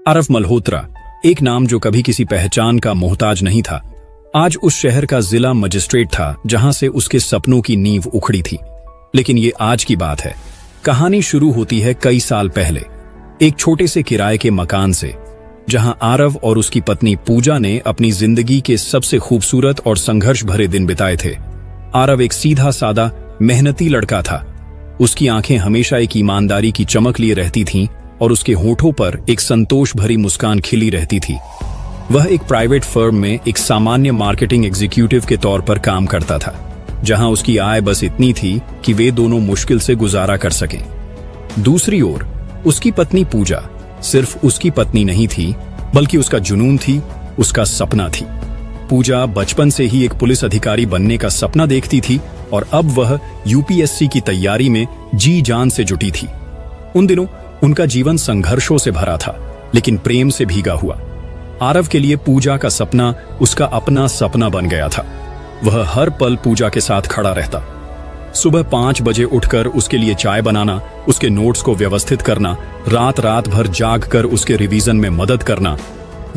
आरव मल्होत्रा, एक नाम जो कभी किसी पहचान का मोहताज नहीं था, आज उस शहर का जिला मजिस्ट्रेट था जहां से उसके सपनों की नींव उखड़ी थी। लेकिन ये आज की बात है। कहानी शुरू होती है कई साल पहले, एक छोटे से किराए के मकान से, जहां आरव और उसकी पत्नी पूजा ने अपनी जिंदगी के सबसे खूबसूरत और संघर्ष भरे दिन बिताए थे। आरव एक सीधा सादा मेहनती लड़का था। उसकी आंखें हमेशा एक ईमानदारी की चमक लिए रहती थीं और उसके होठों पर एक संतोष भरी मुस्कान खिली रहती थी। वह एक प्राइवेट फर्म में एक सामान्य मार्केटिंग एग्जीक्यूटिव के तौर पर काम करता था, जहां उसकी आय बस इतनी थी कि वे दोनों मुश्किल से गुजारा कर सकें। दूसरी ओर उसकी पत्नी पूजा सिर्फ उसकी पत्नी नहीं थी, बल्कि उसका जुनून थी, उसका सपना थी। पूजा बचपन से ही एक पुलिस अधिकारी बनने का सपना देखती थी और अब वह यूपीएससी की तैयारी में जी जान से जुटी थी। उन दिनों उनका जीवन संघर्षों से भरा था, लेकिन प्रेम से भीगा हुआ। आरव के लिए पूजा का सपना उसका अपना सपना बन गया था। वह हर पल पूजा के साथ खड़ा रहता। सुबह 5 बजे उठकर उसके लिए चाय बनाना, उसके नोट्स को व्यवस्थित करना, रात भर जाग कर उसके रिवीजन में मदद करना,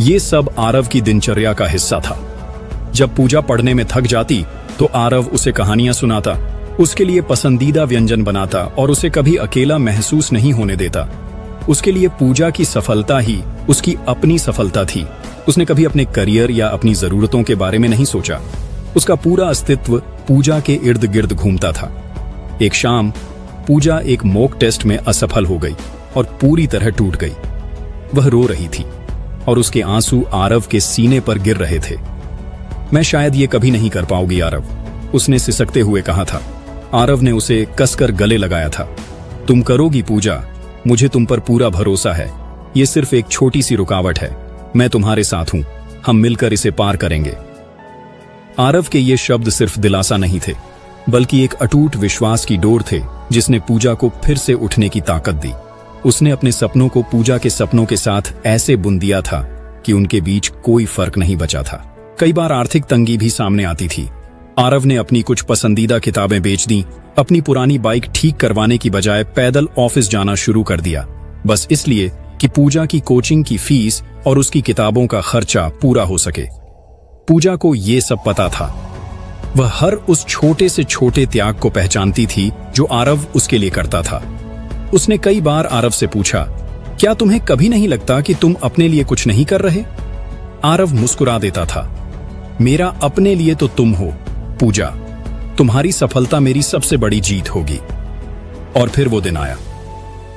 ये सब आरव की दिनचर्या का हिस्सा था। जब पूजा पढ़ने में थक जाती तो आरव उसे कहानियां सुनाता, उसके लिए पसंदीदा व्यंजन बनाता और उसे कभी अकेला महसूस नहीं होने देता। उसके लिए पूजा की सफलता ही उसकी अपनी सफलता थी। उसने कभी अपने करियर या अपनी जरूरतों के बारे में नहीं सोचा। उसका पूरा अस्तित्व पूजा के इर्द गिर्द घूमता था। एक शाम पूजा एक मॉक टेस्ट में असफल हो गई और पूरी तरह टूट गई। वह रो रही थी और उसके आंसू आरव के सीने पर गिर रहे थे। मैं शायद ये कभी नहीं कर पाऊंगी आरव, उसने सिसकते हुए कहा था। आरव ने उसे कसकर गले लगाया था। तुम करोगी पूजा, मुझे तुम पर पूरा भरोसा है। ये सिर्फ एक छोटी सी रुकावट है, मैं तुम्हारे साथ हूं, हम मिलकर इसे पार करेंगे। आरव के ये शब्द सिर्फ दिलासा नहीं थे, बल्कि एक अटूट विश्वास की डोर थे जिसने पूजा को फिर से उठने की ताकत दी। उसने अपने सपनों को पूजा के सपनों के साथ ऐसे बुन दिया था कि उनके बीच कोई फर्क नहीं बचा था। कई बार आर्थिक तंगी भी सामने आती थी। आरव ने अपनी कुछ पसंदीदा किताबें बेच दी, अपनी पुरानी बाइक ठीक करवाने की बजाय पैदल ऑफिस जाना शुरू कर दिया, बस इसलिए कि पूजा की कोचिंग की फीस और उसकी किताबों का खर्चा पूरा हो सके। पूजा को ये सब पता था। वह हर उस छोटे से छोटे त्याग को पहचानती थी जो आरव उसके लिए करता था। उसने कई बार आरव से पूछा, क्या तुम्हें कभी नहीं लगता कि तुम अपने लिए कुछ नहीं कर रहे? आरव मुस्कुरा देता था, मेरा अपने लिए तो तुम हो पूजा, तुम्हारी सफलता मेरी सबसे बड़ी जीत होगी। और फिर वो दिन आया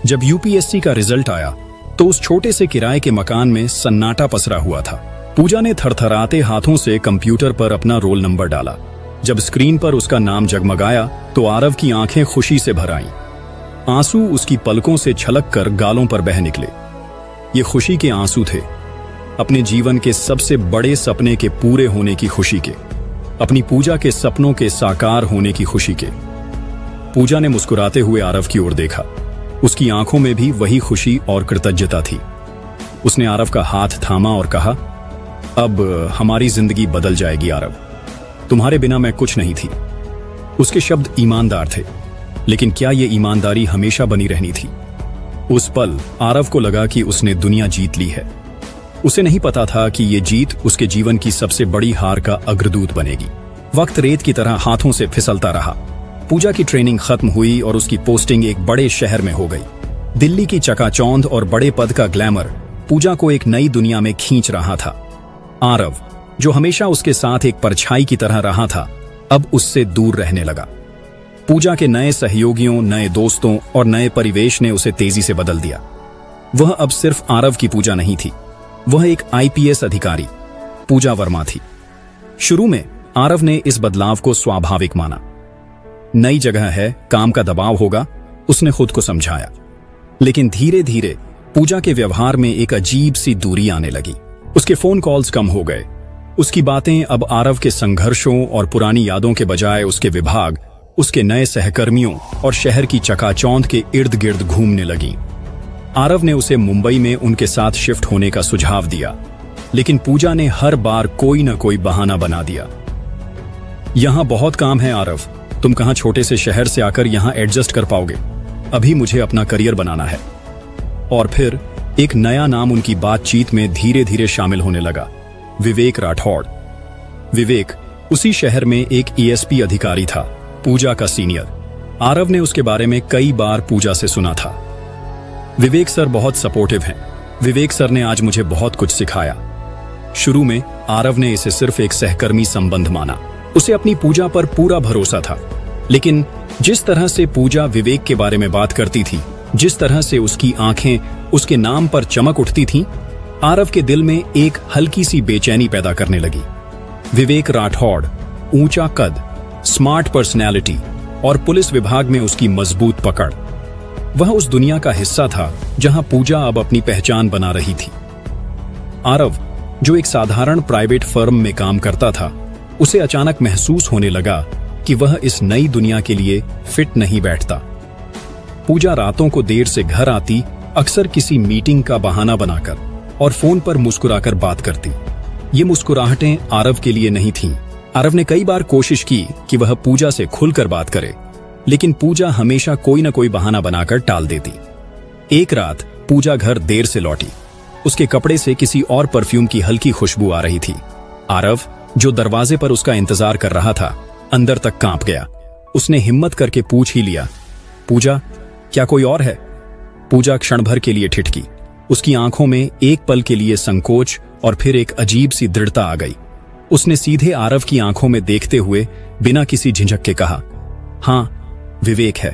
जब यूपीएससी का रिजल्ट आया तो उस छोटे से किराए के मकान में सन्नाटा पसरा हुआ था। पूजा ने थरथराते हाथों से कंप्यूटर पर अपना रोल नंबर डाला। जब स्क्रीन पर उसका नाम जगमगाया तो आरव की आंखें खुशी से भर आईं। आंसू उसकी पलकों से छलककर गालों पर बह निकले। ये खुशी के आंसू थे, अपने जीवन के सबसे बड़े सपने के पूरे होने की खुशी के, अपनी पूजा के सपनों के साकार होने की खुशी के। पूजा ने मुस्कुराते हुए आरव की ओर देखा। उसकी आंखों में भी वही खुशी और कृतज्ञता थी। उसने आरव का हाथ थामा और कहा, अब हमारी जिंदगी बदल जाएगी आरव, तुम्हारे बिना मैं कुछ नहीं थी। उसके शब्द ईमानदार थे, लेकिन क्या ये ईमानदारी हमेशा बनी रहनी थी? उस पल आरव को लगा कि उसने दुनिया जीत ली है। उसे नहीं पता था कि ये जीत उसके जीवन की सबसे बड़ी हार का अग्रदूत बनेगी। वक्त रेत की तरह हाथों से फिसलता रहा। पूजा की ट्रेनिंग खत्म हुई और उसकी पोस्टिंग एक बड़े शहर में हो गई। दिल्ली की चकाचौंध और बड़े पद का ग्लैमर पूजा को एक नई दुनिया में खींच रहा था। आरव, जो हमेशा उसके साथ एक परछाई की तरह रहा था, अब उससे दूर रहने लगा। पूजा के नए सहयोगियों, नए दोस्तों और नए परिवेश ने उसे तेजी से बदल दिया। वह अब सिर्फ आरव की पूजा नहीं थी, वह एक आईपीएस अधिकारी पूजा वर्मा थी। शुरू में आरव ने इस बदलाव को स्वाभाविक माना। नई जगह है, काम का दबाव होगा, उसने खुद को समझाया। लेकिन धीरे धीरे पूजा के व्यवहार में एक अजीब सी दूरी आने लगी। उसके फोन कॉल्स कम हो गए। उसकी बातें अब आरव के संघर्षों और पुरानी यादों के बजाय उसके विभाग, उसके नए सहकर्मियों और शहर की चकाचौंध के इर्द गिर्द घूमने लगी। आरव ने उसे मुंबई में उनके साथ शिफ्ट होने का सुझाव दिया, लेकिन पूजा ने हर बार कोई न कोई बहाना बना दिया। यहां बहुत काम है आरव, तुम कहां छोटे से शहर से आकर यहां एडजस्ट कर पाओगे? अभी मुझे अपना करियर बनाना है। और फिर एक नया नाम उनकी बातचीत में धीरे धीरे शामिल होने लगा, विवेक राठौड़। विवेक उसी शहर में एक ईएसपी अधिकारी था, पूजा का सीनियर। आरव ने उसके बारे में कई बार पूजा से सुना था। विवेक सर बहुत सपोर्टिव हैं। विवेक सर ने आज मुझे बहुत कुछ सिखाया। शुरू में आरव ने इसे सिर्फ एक सहकर्मी संबंध माना। उसे अपनी पूजा पर पूरा भरोसा था, लेकिन जिस तरह से पूजा विवेक के बारे में बात करती थी, जिस तरह से उसकी आंखें उसके नाम पर चमक उठती थीं, आरव के दिल में एक हल्की सी बेचैनी पैदा करने लगी। विवेक राठौड़, ऊंचा कद, स्मार्ट पर्सनैलिटी और पुलिस विभाग में उसकी मजबूत पकड़, वह उस दुनिया का हिस्सा था जहां पूजा अब अपनी पहचान बना रही थी। आरव, जो एक साधारण प्राइवेट फर्म में काम करता था, उसे अचानक महसूस होने लगा कि वह इस नई दुनिया के लिए फिट नहीं बैठता। पूजा रातों को देर से घर आती, अक्सर किसी मीटिंग का बहाना बनाकर, और फोन पर मुस्कुराकर बात करती। ये मुस्कुराहटें आरव के लिए नहीं थीं। आरव ने कई बार कोशिश की कि वह पूजा से खुलकर बात करे, लेकिन पूजा हमेशा कोई न कोई बहाना बनाकर टाल देती। एक रात पूजा घर देर से लौटी। उसके कपड़े से किसी और परफ्यूम की हल्की खुशबू आ रही थी। आरव, जो दरवाजे पर उसका इंतजार कर रहा था, अंदर तक कांप गया। उसने हिम्मत करके पूछ ही लिया, पूजा, क्या कोई और है? पूजा क्षण भर के लिए ठिठकी। उसकी आंखों में एक पल के लिए संकोच और फिर एक अजीब सी दृढ़ता आ गई। उसने सीधे आरव की आंखों में देखते हुए बिना किसी झिझक के कहा, हाँ, विवेक है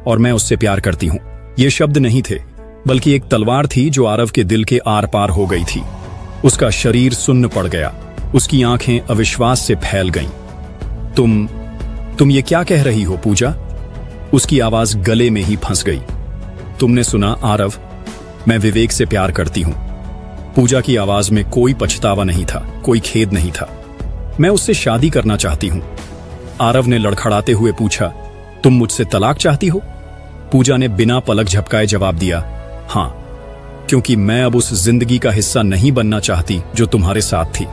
और मैं उससे प्यार करती हूं। ये शब्द नहीं थे, बल्कि एक तलवार थी जो आरव के दिल के आर पार हो गई थी। उसका शरीर सुन्न पड़ गया। उसकी आंखें अविश्वास से फैल गईं। तुम ये क्या कह रही हो पूजा? उसकी आवाज गले में ही फंस गई। तुमने सुना आरव, मैं विवेक से प्यार करती हूं। पूजा की आवाज में कोई पछतावा नहीं था, कोई खेद नहीं था। मैं उससे शादी करना चाहती हूं। आरव ने लड़खड़ाते हुए पूछा, तुम मुझसे तलाक चाहती हो? पूजा ने बिना पलक झपकाए जवाब दिया, हां, क्योंकि मैं अब उस जिंदगी का हिस्सा नहीं बनना चाहती जो तुम्हारे साथ थी।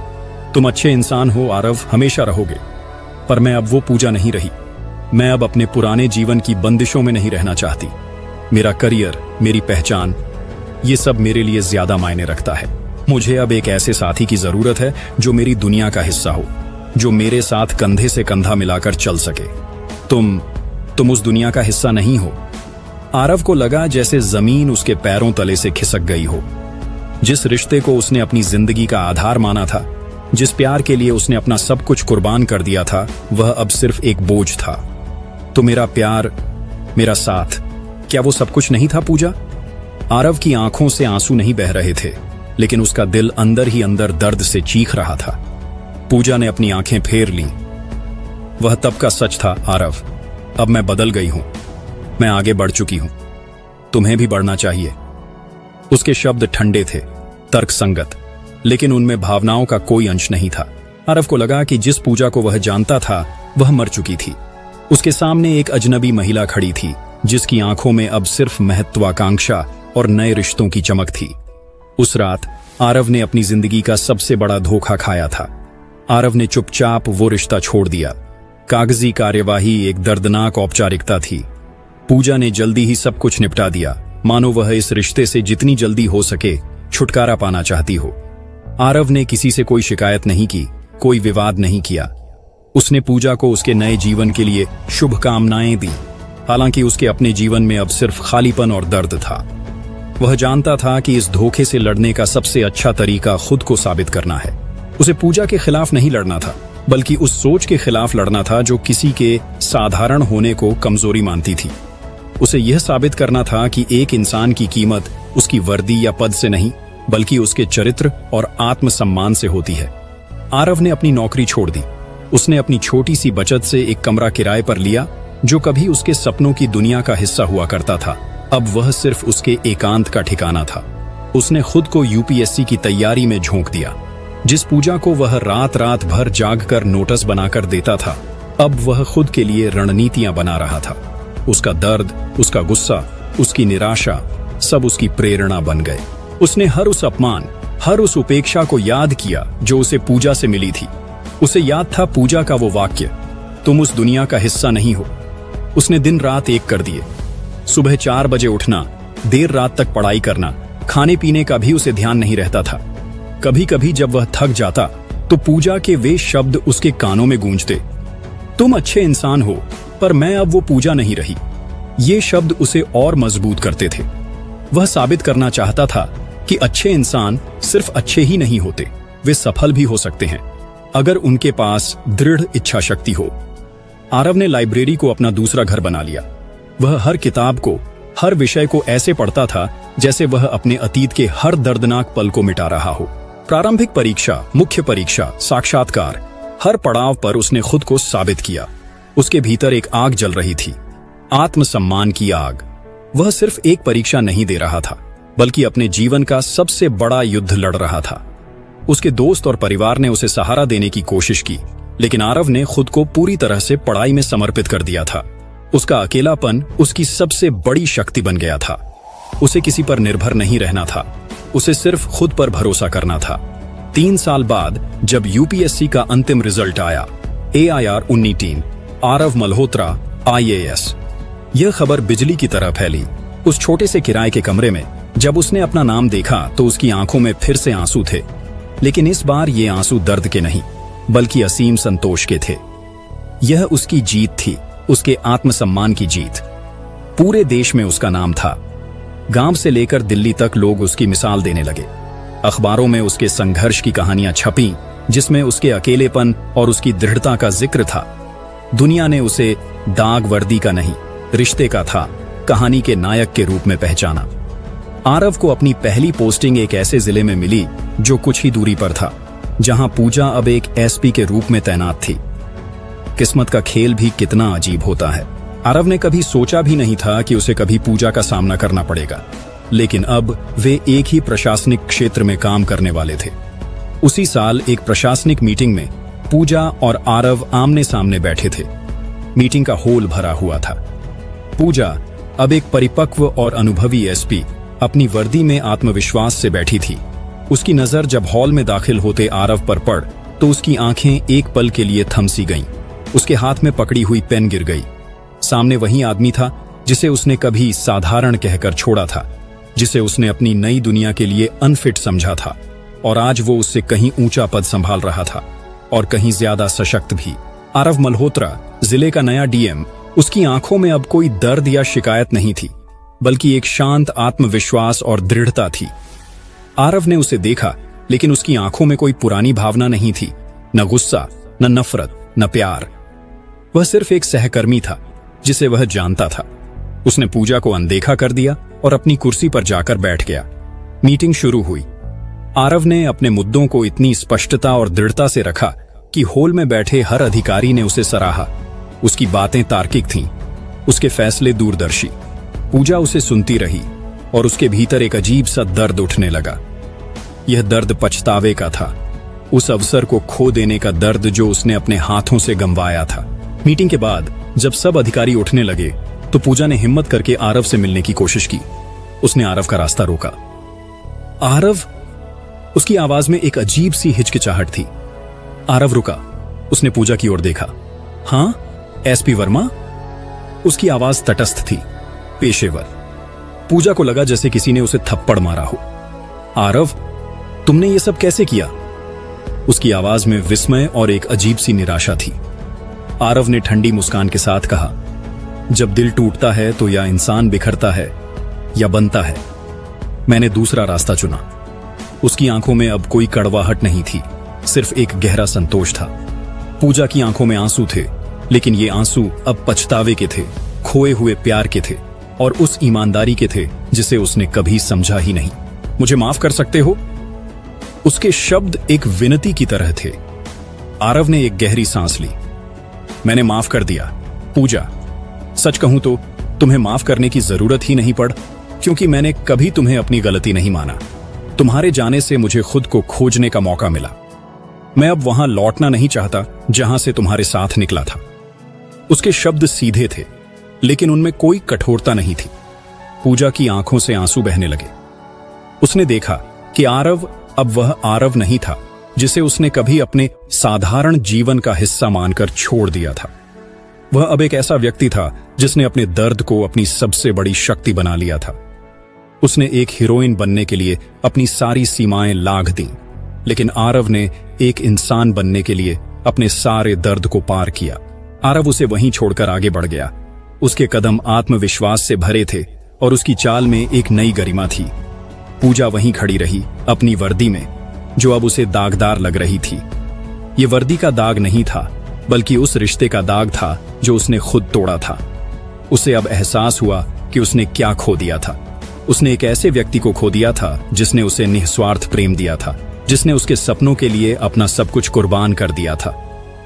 तुम अच्छे इंसान हो आरव, हमेशा रहोगे, पर मैं अब वो पूजा नहीं रही। मैं अब अपने पुराने जीवन की बंदिशों में नहीं रहना चाहती। मेरा करियर, मेरी पहचान, ये सब मेरे लिए ज्यादा मायने रखता है। मुझे अब एक ऐसे साथी की जरूरत है जो मेरी दुनिया का हिस्सा हो, जो मेरे साथ कंधे से कंधा मिलाकर चल सके। तुम उस दुनिया का हिस्सा नहीं हो। आरव को लगा जैसे जमीन उसके पैरों तले से खिसक गई हो। जिस रिश्ते को उसने अपनी जिंदगी का आधार माना था, जिस प्यार के लिए उसने अपना सब कुछ कुर्बान कर दिया था, वह अब सिर्फ एक बोझ था। तो मेरा प्यार, मेरा साथ, क्या वो सब कुछ नहीं था पूजा? आरव की आंखों से आंसू नहीं बह रहे थे, लेकिन उसका दिल अंदर ही अंदर दर्द से चीख रहा था। पूजा ने अपनी आंखें फेर लीं। वह तब का सच था आरव, अब मैं बदल गई हूं। मैं आगे बढ़ चुकी हूं। तुम्हें भी बढ़ना चाहिए। उसके शब्द ठंडे थे, तर्कसंगत, लेकिन उनमें भावनाओं का कोई अंश नहीं था। आरव को लगा कि जिस पूजा को वह जानता था, वह मर चुकी थी। उसके सामने एक अजनबी महिला खड़ी थी, जिसकी आंखों में अब सिर्फ महत्वाकांक्षा और नए रिश्तों की चमक थी। उस रात आरव ने अपनी जिंदगी का सबसे बड़ा धोखा खाया था। आरव ने चुपचाप वो रिश्ता छोड़ दिया। कागजी कार्यवाही एक दर्दनाक औपचारिकता थी। पूजा ने जल्दी ही सब कुछ निपटा दिया, मानो वह इस रिश्ते से जितनी जल्दी हो सके छुटकारा पाना चाहती हो। आरव ने किसी से कोई शिकायत नहीं की, कोई विवाद नहीं किया। उसने पूजा को उसके नए जीवन के लिए शुभकामनाएं दी, हालांकि उसके अपने जीवन में अब सिर्फ खालीपन और दर्द था। वह जानता था कि इस धोखे से लड़ने का सबसे अच्छा तरीका खुद को साबित करना है। उसे पूजा के खिलाफ नहीं लड़ना था, बल्कि उस सोच के खिलाफ लड़ना था जो किसी के साधारण होने को कमजोरी मानती थी। उसे यह साबित करना था कि एक इंसान की कीमत उसकी वर्दी या पद से नहीं, बल्कि उसके चरित्र और आत्मसम्मान से होती है। आरव ने अपनी नौकरी छोड़ दी। उसने अपनी छोटी सी बचत से एक कमरा किराए पर लिया, जो कभी उसके सपनों की दुनिया का हिस्सा हुआ करता था। अब वह सिर्फ उसके एकांत का ठिकाना था। उसने खुद को यूपीएससी की तैयारी में झोंक दिया। जिस पूजा को वह रात रात भर जागकर नोटिस बनाकर देता था, अब वह खुद के लिए रणनीतियां बना रहा था। उसका दर्द, उसका गुस्सा, उसकी निराशा, सब उसकी प्रेरणा बन गए। उसने हर उस अपमान, हर उस उपेक्षा को याद किया जो उसे पूजा से मिली थी। उसे याद था पूजा का वो वाक्य, तुम उस दुनिया का हिस्सा नहीं हो। उसने दिन रात एक कर दिए। सुबह 4 बजे उठना, देर रात तक पढ़ाई करना, खाने पीने का भी उसे ध्यान नहीं रहता था। कभी कभी जब वह थक जाता तो पूजा के वे शब्द उसके कानों में गूंजते, तुम अच्छे इंसान हो, पर मैं अब वो पूजा नहीं रही। ये शब्द उसे और मजबूत करते थे। वह साबित करना चाहता था कि अच्छे इंसान सिर्फ अच्छे ही नहीं होते, वे सफल भी हो सकते हैं अगर उनके पास दृढ़ इच्छा शक्ति हो। आरव ने लाइब्रेरी को अपना दूसरा घर बना लिया। वह हर किताब को, हर विषय को ऐसे पढ़ता था जैसे वह अपने अतीत के हर दर्दनाक पल को मिटा रहा हो। प्रारंभिक परीक्षा, मुख्य परीक्षा, साक्षात्कार, हर पड़ाव पर उसने खुद को साबित किया। उसके भीतर एक आग जल रही थी, आत्मसम्मान की आग। वह सिर्फ एक परीक्षा नहीं दे रहा था, बल्कि अपने जीवन का सबसे बड़ा युद्ध लड़ रहा था। उसके दोस्त और परिवार ने उसे सहारा देने की कोशिश की, लेकिन आरव ने खुद को पूरी तरह से पढ़ाई में समर्पित कर दिया था। उसका अकेलापन उसकी सबसे बड़ी शक्ति बन गया था। उसे किसी पर निर्भर नहीं रहना था, उसे सिर्फ खुद पर भरोसा करना था। 3 साल बाद जब यूपीएससी का अंतिम रिजल्ट आया, AIR 19, आरव मल्होत्रा IAS, यह खबर बिजली की तरह फैली। उस छोटे से किराए के कमरे में जब उसने अपना नाम देखा तो उसकी आंखों में फिर से आंसू थे, लेकिन इस बार ये आंसू दर्द के नहीं, बल्कि असीम संतोष के थे। यह उसकी जीत थी, उसके आत्मसम्मान की जीत। पूरे देश में उसका नाम था। गांव से लेकर दिल्ली तक लोग उसकी मिसाल देने लगे। अखबारों में उसके संघर्ष की कहानियां छपीं, जिसमें उसके अकेलेपन और उसकी दृढ़ता का जिक्र था। दुनिया ने उसे दाग वर्दी का नहीं, रिश्ते का था, कहानी के नायक के रूप में पहचाना। आरव को अपनी पहली पोस्टिंग एक ऐसे जिले में मिली जो कुछ ही दूरी पर था, जहां पूजा अब एक SP के रूप में तैनात थी। किस्मत का खेल भी कितना अजीब होता है। आरव ने कभी सोचा भी नहीं था कि उसे कभी पूजा का सामना करना पड़ेगा, लेकिन अब वे एक ही प्रशासनिक क्षेत्र में काम करने वाले थे। उसी साल एक प्रशासनिक मीटिंग में पूजा और आरव आमने सामने बैठे थे। मीटिंग का हॉल भरा हुआ था। पूजा, अब एक परिपक्व और अनुभवी SP, अपनी वर्दी में आत्मविश्वास से बैठी थी। उसकी नजर जब हॉल में दाखिल होते आरव पर पड़ तो उसकी आंखें एक पल के लिए थम सी गईं। उसके हाथ में पकड़ी हुई पेन गिर गई। सामने वही आदमी था जिसे उसने कभी साधारण कहकर छोड़ा था, जिसे उसने अपनी नई दुनिया के लिए अनफिट समझा था, और आज वो उससे कहीं ऊंचा पद संभाल रहा था और कहीं ज्यादा सशक्त भी। आरव मल्होत्रा, जिले का नया DM, उसकी आंखों में अब कोई दर्द या शिकायत नहीं थी, बल्कि एक शांत आत्मविश्वास और दृढ़ता थी। आरव ने उसे देखा, लेकिन उसकी आंखों में कोई पुरानी भावना नहीं थी, न गुस्सा, न नफरत, न प्यार। वह सिर्फ एक सहकर्मी था जिसे वह जानता था। उसने पूजा को अनदेखा कर दिया और अपनी कुर्सी पर जाकर बैठ गया। मीटिंग शुरू हुई। आरव ने अपने मुद्दों को इतनी स्पष्टता और दृढ़ता से रखा कि हॉल में बैठे हर अधिकारी ने उसे सराहा। उसकी बातें तार्किक थीं, उसके फैसले दूरदर्शी। पूजा उसे सुनती रही और उसके भीतर एक अजीब सा दर्द उठने लगा। यह दर्द पछतावे का था, उस अवसर को खो देने का दर्द जो उसने अपने हाथों से गंवाया था। मीटिंग के बाद जब सब अधिकारी उठने लगे तो पूजा ने हिम्मत करके आरव से मिलने की कोशिश की। उसने आरव का रास्ता रोका। आरव, उसकी आवाज में एक अजीब सी हिचकिचाहट थी। आरव रुका। उसने पूजा की ओर देखा। हाँ, SP वर्मा? उसकी आवाज तटस्थ थी, पेशेवर। पूजा को लगा जैसे किसी ने उसे थप्पड़ मारा हो। आरव, तुमने ये सब कैसे किया? उसकी आवाज में विस्मय और एक अजीब सी निराशा थी। आरव ने ठंडी मुस्कान के साथ कहा, जब दिल टूटता है तो या इंसान बिखरता है या बनता है। मैंने दूसरा रास्ता चुना। उसकी आंखों में अब कोई कड़वाहट नहीं थी, सिर्फ एक गहरा संतोष था। पूजा की आंखों में आंसू थे, लेकिन ये आंसू अब पछतावे के थे, खोए हुए प्यार के थे और उस ईमानदारी के थे जिसे उसने कभी समझा ही नहीं। मुझे माफ कर सकते हो? उसके शब्द एक विनती की तरह थे। आरव ने एक गहरी सांस ली। मैंने माफ कर दिया पूजा। सच कहूं तो तुम्हें माफ करने की जरूरत ही नहीं पड़, क्योंकि मैंने कभी तुम्हें अपनी गलती नहीं माना। तुम्हारे जाने से मुझे खुद को खोजने का मौका मिला। मैं अब वहां लौटना नहीं चाहता जहां से तुम्हारे साथ निकला था। उसके शब्द सीधे थे, लेकिन उनमें कोई कठोरता नहीं थी। पूजा की आंखों से आंसू बहने लगे। उसने देखा कि आरव अब वह आरव नहीं था जिसे उसने कभी अपने साधारण जीवन का हिस्सा मानकर छोड़ दिया था। वह अब एक ऐसा व्यक्ति था जिसने अपने दर्द को अपनी सबसे बड़ी शक्ति बना लिया था। उसने एक हीरोइन बनने के लिए अपनी सारी सीमाएं लांघ दी, लेकिन आरव ने एक इंसान बनने के लिए अपने सारे दर्द को पार किया। आरव उसे वहीं छोड़कर आगे बढ़ गया। उसके कदम आत्मविश्वास से भरे थे और उसकी चाल में एक नई गरिमा थी। पूजा वहीं खड़ी रही, अपनी वर्दी में, जो अब उसे दागदार लग रही थी। ये वर्दी का दाग नहीं था, बल्कि उस रिश्ते का दाग था जो उसने खुद तोड़ा था। उसे अब एहसास हुआ कि उसने क्या खो दिया था। उसने एक ऐसे व्यक्ति को खो दिया था जिसने उसे निस्वार्थ प्रेम दिया था, जिसने उसके सपनों के लिए अपना सब कुछ कुर्बान कर दिया था।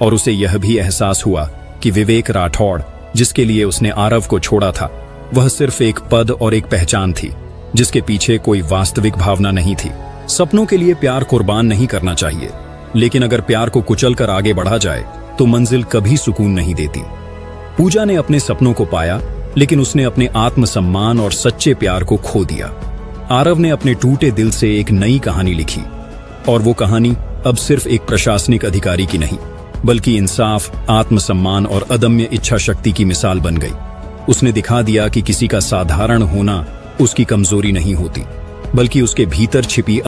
और उसे यह भी एहसास हुआ कि विवेक राठौड़, जिसके लिए उसने आरव को छोड़ा था, वह सिर्फ एक पद और एक पहचान थी, जिसके पीछे कोई वास्तविक भावना नहीं थी। सपनों के लिए प्यार कुर्बान नहीं करना चाहिए, लेकिन अगर प्यार को कुचल कर आगे बढ़ा जाए तो मंजिल कभी सुकून नहीं देती। पूजा ने अपने सपनों को पाया, लेकिन उसने अपने आत्मसम्मान और सच्चे प्यार को खो दिया। आरव ने अपने टूटे दिल से एक नई कहानी लिखी, और वो कहानी अब सिर्फ एक प्रशासनिक अधिकारी की नहीं, बल्कि इंसाफ, आत्मसम्मान और अदम्य इच्छा शक्ति की मिसाल बन गई। उसने दिखा दिया कि किसी का साधारण होना उसकी कमजोरी नहीं होती, बल्कि उसके भीतर छिपी